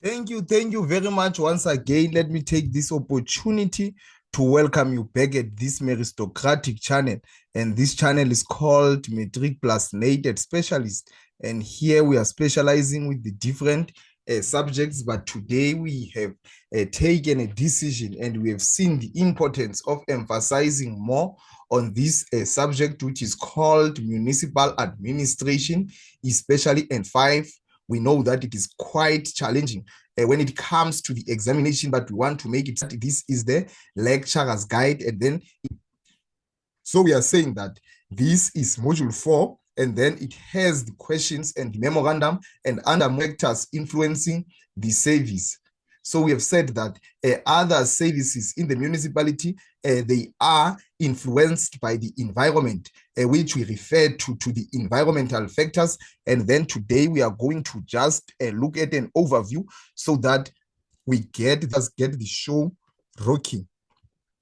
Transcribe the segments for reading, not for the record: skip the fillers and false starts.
Thank you very much once again. Let me take this opportunity to welcome you back at this meritocratic channel. And this channel is called MATRIC+NATED Specialist. And here we are specializing with the different subjects. But today we have taken a decision and we have seen the importance of emphasizing more on this subject, which is called Municipal Administration, especially N5. We know that it is quite challenging when it comes to the examination, but we want to make it that this is the lecturer's guide. And then, so we are saying that this is module 4, and then it has the questions and the memorandum and other factors influencing the service. So we have said that other services in the municipality, they are influenced by the environment, which we refer to the environmental factors. And then today we are going to just look at an overview so that we get the show rocking.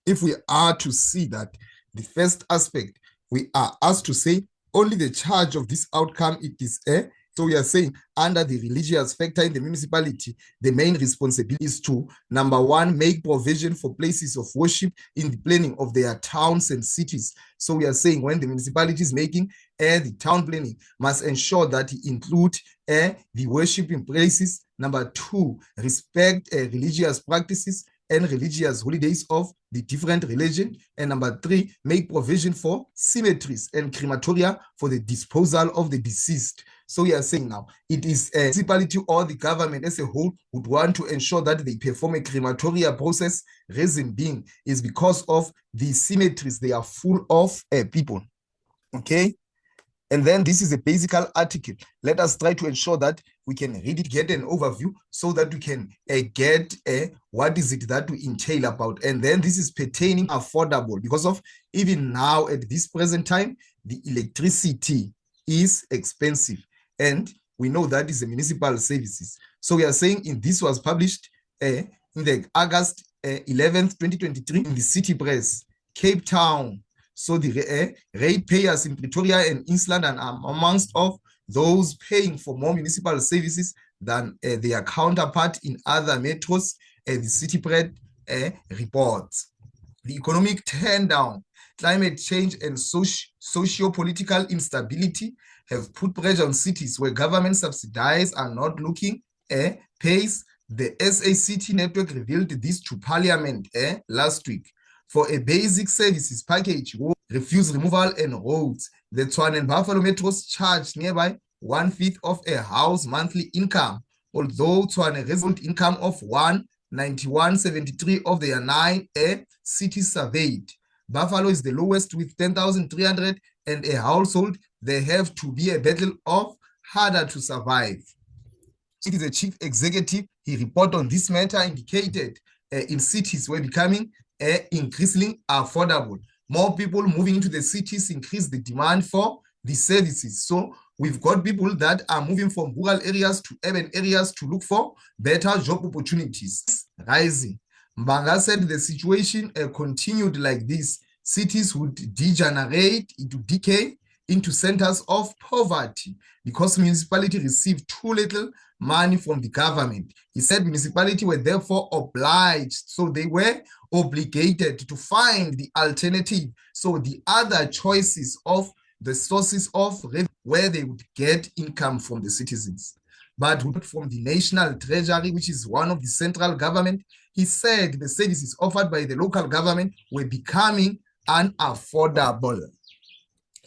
If we are to see that the first aspect, we are asked to say only the charge of this outcome, it is so we are saying under the religious factor in the municipality, the main responsibility is to, number one, make provision for places of worship in the planning of their towns and cities. So we are saying when the municipality is making the town planning, must ensure that it include the worshiping places. Number two, respect religious practices and religious holidays of the different religion. And number three, make provision for cemeteries and crematoria for the disposal of the deceased. So we are saying now, it is a municipality or the government as a whole would want to ensure that they perform a crematoria process. Reason being is because of the cemeteries, they are full of people. Okay? And then this is a basic article. Let us try to ensure that we can read it, get an overview so that we can get what is it that we entail about. And then this is pertaining affordable because of even now at this present time, the electricity is expensive. And we know that is the municipal services. So we are saying this was published in the August 11th, 2023 in the City Press, Cape Town. So the ratepayers in Pretoria and Eastland are amongst of those paying for more municipal services than their counterpart in other metros, the City Press reports. The economic turn-down, climate change, and socio-political instability have put pressure on cities where government subsidies are not looking pace. The SACT network revealed this to Parliament last week. For a basic services package, refuse removal and roads, the Tshwane and Buffalo metros charge nearby 1/5 of a house monthly income, although Tshwane result income of 191.73 of their 9 cities surveyed. Buffalo is the lowest with 10,300 and a household. They have to be a battle of harder to survive. It is a chief executive. He reported on this matter, indicated in cities were becoming increasingly affordable. More people moving into the cities increase the demand for the services. So we've got people that are moving from rural areas to urban areas to look for better job opportunities. Rising. Mbanga said the situation continued like this, cities would degenerate into decay into centers of poverty because municipality received too little money from the government. He said municipality were therefore obliged, so they were obligated to find the alternative, so the other choices of the sources of revenue where they would get income from the citizens. But from the National Treasury, which is one of the central government, he said the services offered by the local government were becoming unaffordable.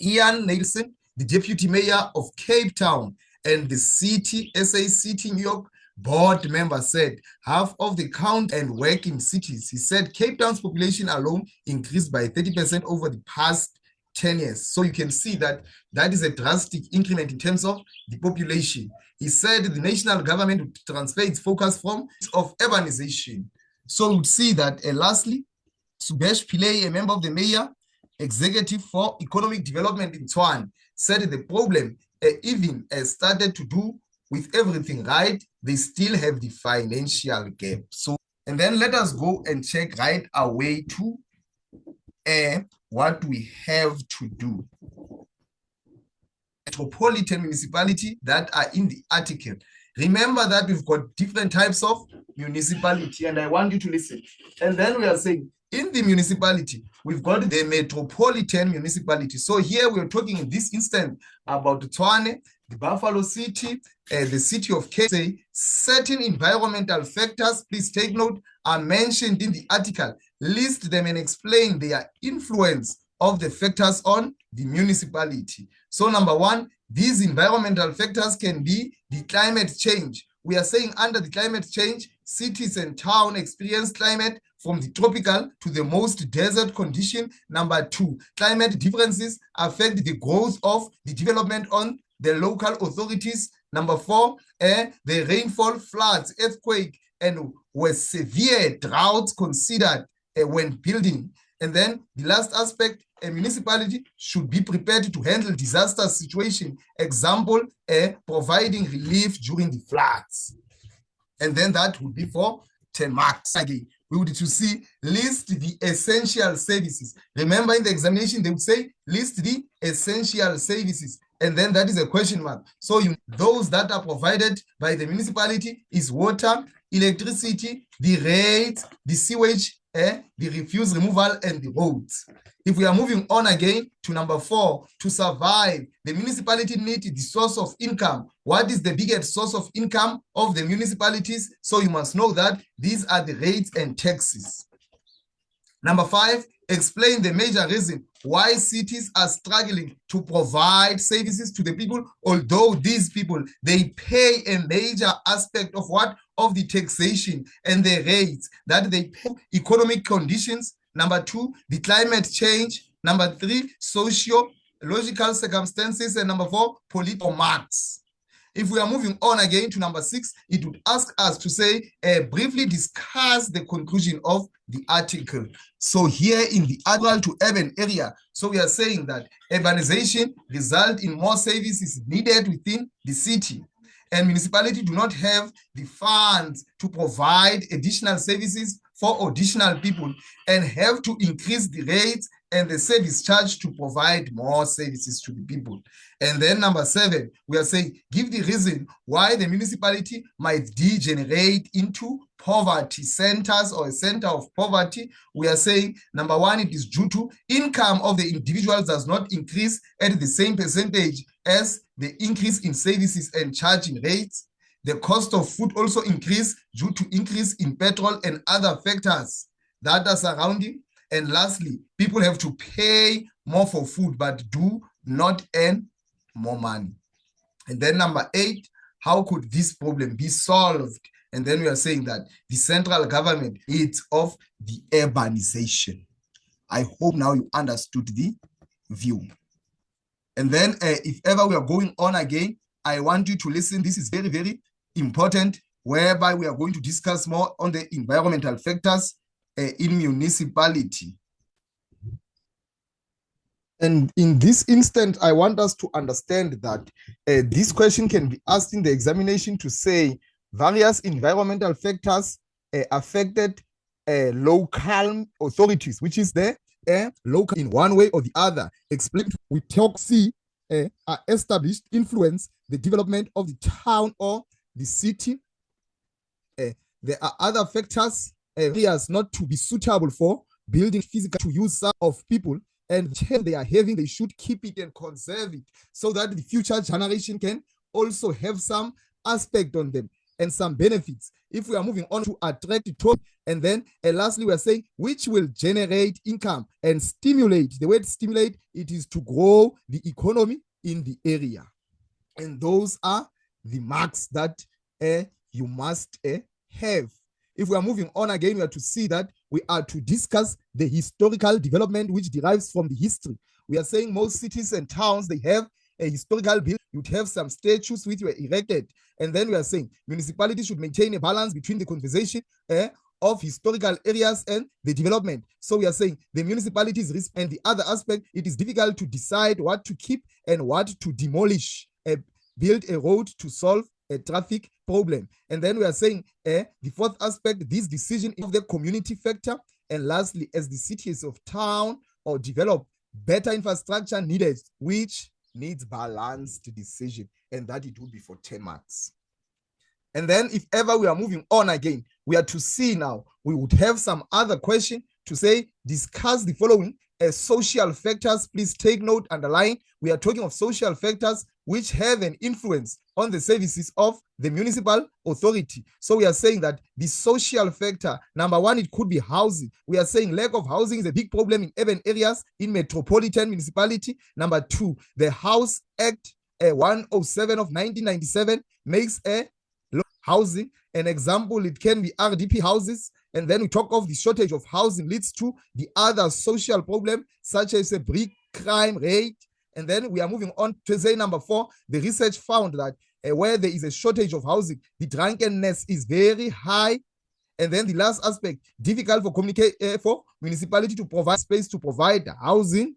Ian Nelson, the deputy mayor of Cape Town and the SACT New York board member, said half of the county and work in cities. He said Cape Town's population alone increased by 30% over the past 10 years. So you can see that that is a drastic increment in terms of the population. He said the national government would transfer its focus from of urbanization. So we would see that lastly, Subesh Pillay, a member of the mayor executive for economic development in Tshwane, said the problem even started to do with everything right, they still have the financial gap. So, and then let us go and check right away to what we have to do. Metropolitan municipality that are in the article. Remember that we've got different types of municipality, and I want you to listen. And then we are saying, in the municipality, we've got the metropolitan municipality. So here we're talking in this instance about Tshwane, the Buffalo City, the city of Cape. Say certain environmental factors, please take note, are mentioned in the article. List them and explain their influence of the factors on the municipality. So number one, these environmental factors can be the climate change. We are saying under the climate change, cities and towns experience climate from the tropical to the most desert condition. Number two, climate differences affect the growth of the development on the local authorities. Number four, the rainfall, floods, earthquake, and were severe droughts considered when building. And then the last aspect, a municipality should be prepared to handle disaster situation. Example, providing relief during the floods. And then that would be for 10 marks. Again, we would to see list the essential services. Remember in the examination, they would say list the essential services. And then that is a question mark. So those that are provided by the municipality is water, electricity, the rates, the sewage, the refuse removal, and the roads. If we are moving on again to number four, to survive, the municipality needs the source of income. What is the biggest source of income of the municipalities? So you must know that these are the rates and taxes. Number five, explain the major reason why cities are struggling to provide services to the people, although these people, they pay a major aspect of what? Of the taxation and the rates that they pay. Economic conditions. Number two, the climate change. Number three, socio-logical circumstances. And number four, political marks. If we are moving on again to number six, it would ask us to say, briefly discuss the conclusion of the article. So here in the rural to urban area, so we are saying that urbanization results in more services needed within the city. And municipalities do not have the funds to provide additional services for additional people and have to increase the rates and the service charge to provide more services to the people. And then number seven, we are saying, give the reason why the municipality might degenerate into poverty centers or a center of poverty. We are saying, number one, it is due to income of the individuals does not increase at the same percentage as the increase in services and charging rates. The cost of food also increase due to increase in petrol and other factors that are surrounding. And lastly, people have to pay more for food but do not earn more money. And then number eight, how could this problem be solved? And then we are saying that the central government is of the urbanization. I hope now you understood the view. And then if ever we are going on again, I want you to listen. This is very, very important, whereby we are going to discuss more on the environmental factors in municipality. And in this instance, I want us to understand that this question can be asked in the examination to say various environmental factors affected local authorities, which is the local in one way or the other. Explain we talk C are established influence the development of the town or the city. There are other factors, areas not to be suitable for building physical to use of people, and they are having, they should keep it and conserve it so that the future generation can also have some aspect on them and some benefits. If we are moving on to attract it, and then lastly, we are saying which will generate income and stimulate. The word stimulate, it is to grow the economy in the area. And those are the marks that you must have. If we are moving on again, we are to see that we are to discuss the historical development which derives from the history. We are saying most cities and towns, they have a historical building. You'd have some statues which were erected. And then we are saying municipalities should maintain a balance between the conservation of historical areas and the development. So we are saying the municipalities, and the other aspect, it is difficult to decide what to keep and what to demolish. Build a road to solve a traffic problem. And then we are saying the fourth aspect, this decision of the community factor. And lastly, as the cities of town or develop, better infrastructure needed, which needs balanced decision, and that it would be for 10 marks. And then if ever we are moving on again, we are to see now, we would have some other question to say, discuss the following as social factors. Please take note, underline. We are talking of social factors which have an influence on the services of the municipal authority. So we are saying that the social factor, number one, it could be housing. We are saying lack of housing is a big problem in urban areas, in metropolitan municipality. Number two, the House Act 107 of 1997 makes a housing. An example, it can be RDP houses. And then we talk of the shortage of housing leads to the other social problem, such as a brick crime rate. And then we are moving on to say number four, the research found that where there is a shortage of housing, the drunkenness is very high. And then the last aspect, difficult for municipality to provide space to provide housing.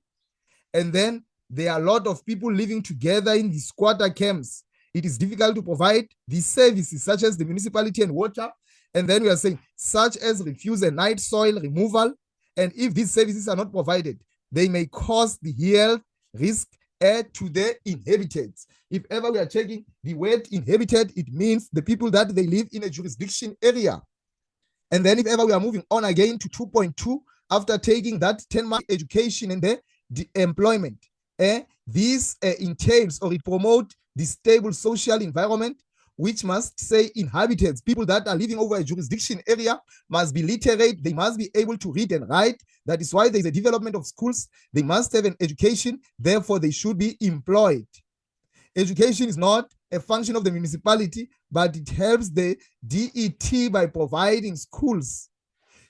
And then there are a lot of people living together in the squatter camps. It is difficult to provide these services such as the municipality and water. And then we are saying such as refuse and night soil removal. And if these services are not provided, they may cause the health risk to the inhabitants. If ever we are checking the word inhabited, it means the people that they live in a jurisdiction area. And then if ever we are moving on again to 2.2, after taking that 10-month education and the employment, this entails or it promotes the stable social environment, which must say inhabitants, people that are living over a jurisdiction area, must be literate. They must be able to read and write. That is why there is a development of schools. They must have an education. Therefore, they should be employed. Education is not a function of the municipality, but it helps the DET by providing schools.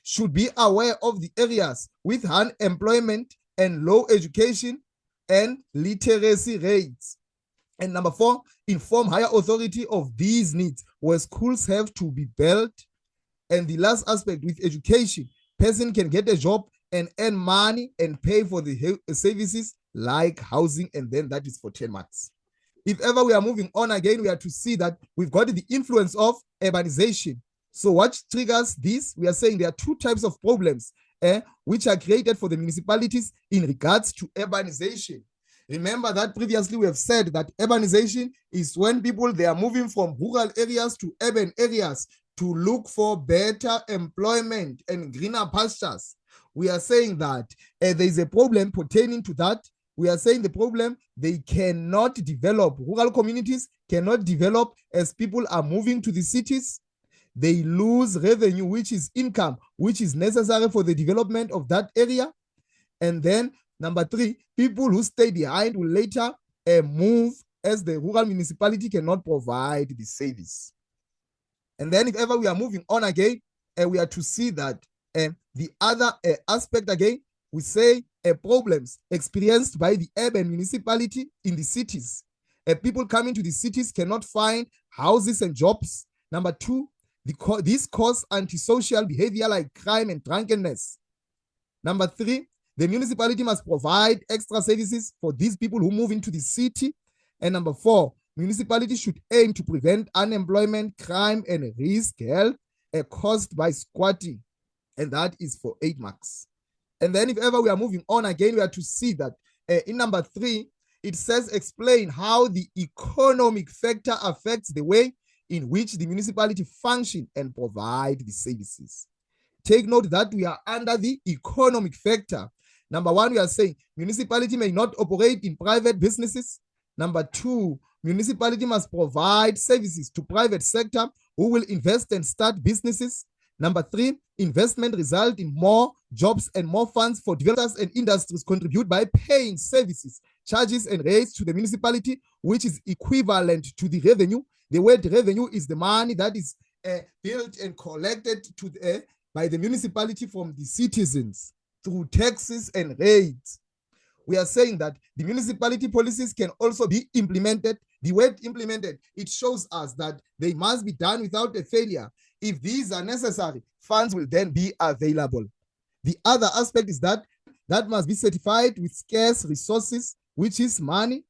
Should be aware of the areas with unemployment and low education and literacy rates. And number four, inform higher authority of these needs where schools have to be built. And the last aspect, with education, person can get a job and earn money and pay for the services like housing, and then that is for 10 months. If ever we are moving on again, we are to see that we've got the influence of urbanization. So what triggers this? We are saying there are two types of problems which are created for the municipalities in regards to urbanization. Remember that previously we have said that urbanization is when people, they are moving from rural areas to urban areas to look for better employment and greener pastures. We are saying that there is a problem pertaining to that. We are saying the problem, they cannot develop. Rural communities cannot develop as people are moving to the cities. They lose revenue, which is income, which is necessary for the development of that area. And then number three, people who stay behind will later move as the rural municipality cannot provide the service. And then if ever we are moving on again, we are to see that the other aspect again, we say problems experienced by the urban municipality in the cities. People coming to the cities cannot find houses and jobs. Number two, this cause antisocial behavior like crime and drunkenness. Number three, the municipality must provide extra services for these people who move into the city. And number four, municipality should aim to prevent unemployment, crime, and risk health caused by squatting. And that is for 8 marks. And then if ever we are moving on again, we are to see that in number three, it says explain how the economic factor affects the way in which the municipality function and provide the services. Take note that we are under the economic factor. Number one, we are saying municipality may not operate in private businesses. Number two, municipality must provide services to private sector who will invest and start businesses. Number three, investment result in more jobs and more funds for developers and industries contribute by paying services, charges, and rates to the municipality, which is equivalent to the revenue. The word revenue is the money that is built and collected by the municipality from the citizens through taxes and rates. We are saying that the municipality policies can also be implemented. The word implemented, it shows us that they must be done without a failure. If these are necessary, funds will then be available. The other aspect is that must be certified with scarce resources, which is money.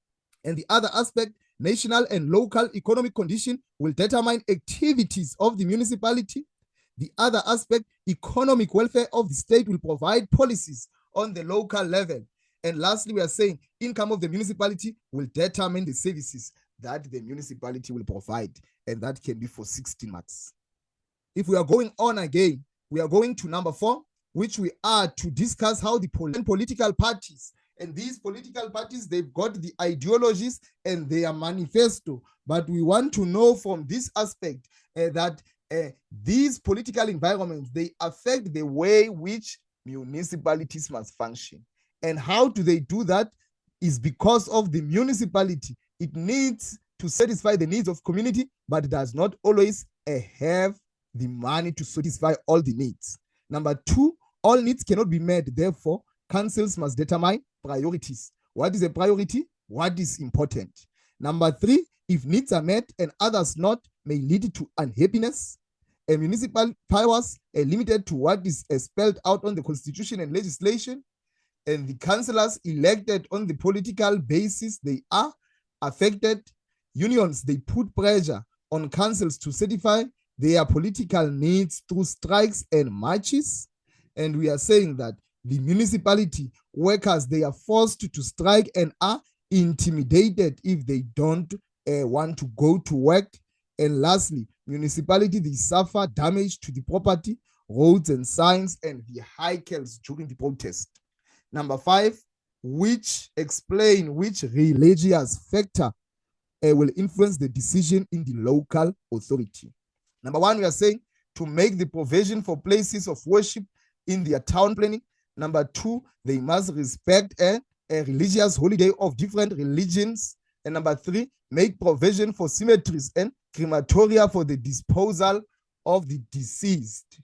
And the other aspect, national and local economic condition will determine activities of the municipality. The other aspect, economic welfare of the state will provide policies on the local level. And lastly, we are saying income of the municipality will determine the services. that the municipality will provide, and that can be for 16 marks. If we are going on again, we are going to number 4, which we are to discuss how the political parties, and these political parties, they've got the ideologies and their manifesto, but we want to know from this aspect that these political environments, they affect the way which municipalities must function. And how do they do that? Is because of the municipality. It needs to satisfy the needs of community, but it does not always have the money to satisfy all the needs. Number 2, all needs cannot be met. Therefore, councils must determine priorities. What is a priority? What is important? Number 3, if needs are met and others not, may lead to unhappiness. Municipal powers are limited to what is spelled out on the constitution and legislation. And the councillors elected on the political basis, they are affected. Unions, they put pressure on councils to satisfy their political needs through strikes and marches. And we are saying that the municipality workers, they are forced to strike and are intimidated if they don't want to go to work. And lastly, municipality, they suffer damage to the property, roads and signs, and vehicles during the protest. Number 5, which explain which religious factor will influence the decision in the local authority. Number 1, we are saying to make the provision for places of worship in their town planning. Number 2, they must respect a religious holiday of different religions. And number 3, make provision for cemeteries and crematoria for the disposal of the deceased.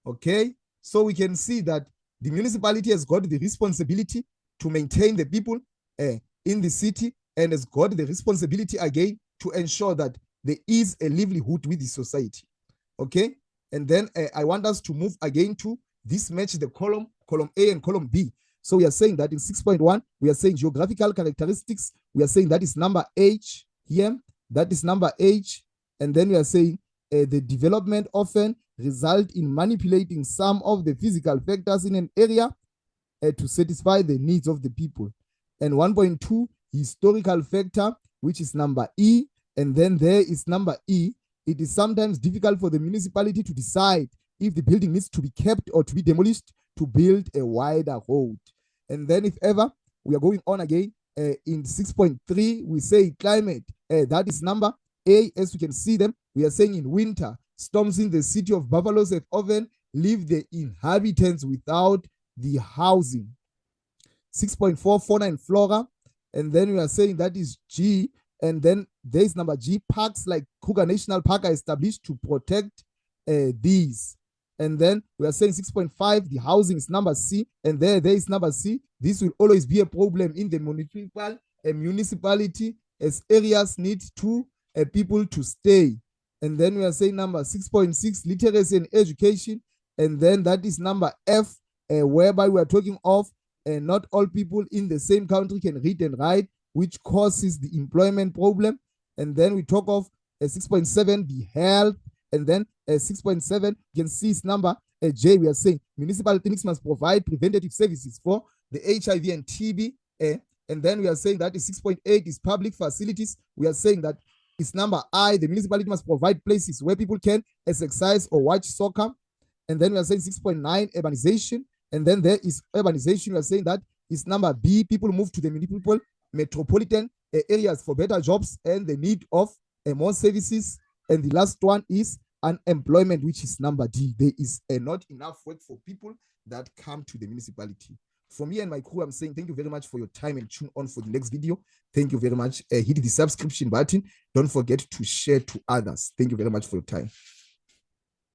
Okay, so we can see that the municipality has got the responsibility to maintain the people in the city, and has got the responsibility again to ensure that there is a livelihood with the society. Okay, and then I want us to move again to this match the column A and column B. So we are saying that in 6.1, we are saying geographical characteristics. We are saying that is number H here. That is number H. And then we are saying the development often result in manipulating some of the physical factors in an area to satisfy the needs of the people. And 1.2, historical factor, which is number E. And then there is number E. It is sometimes difficult for the municipality to decide if the building needs to be kept or to be demolished to build a wider road. And then if ever, we are going on again. In 6.3, we say climate. That is number A. As we can see them, we are saying in winter, storms in the city of Buffalo have often leave the inhabitants without the housing. 6.4, fauna and flora. And then we are saying that is G. And then there is number G. Parks like Kruger National Park are established to protect these. And then we are saying 6.5, the housing is number C. And there is number C. This will always be a problem in the municipality as areas need people to stay. And then we are saying number 6.6, literacy and education. And then that is number F, whereby we are talking of not all people in the same country can read and write, which causes the employment problem. And then we talk of 6.7, the health. And then 6.7, you can see it's number J. We are saying municipal clinics must provide preventative services for the HIV and TB. And then we are saying that is 6.8 is public facilities. We are saying that it's number I. The municipality must provide places where people can exercise or watch soccer. And then we are saying 6.9, urbanization. And then there is urbanization. We are saying that is number B. People move to the municipal metropolitan areas for better jobs and the need of more services. And the last one is unemployment, which is number D. There is not enough work for people that come to the municipality. For me and my crew, I'm saying thank you very much for your time and tune on for the next video. Thank you very much. Hit the subscription button. Don't forget to share to others. Thank you very much for your time.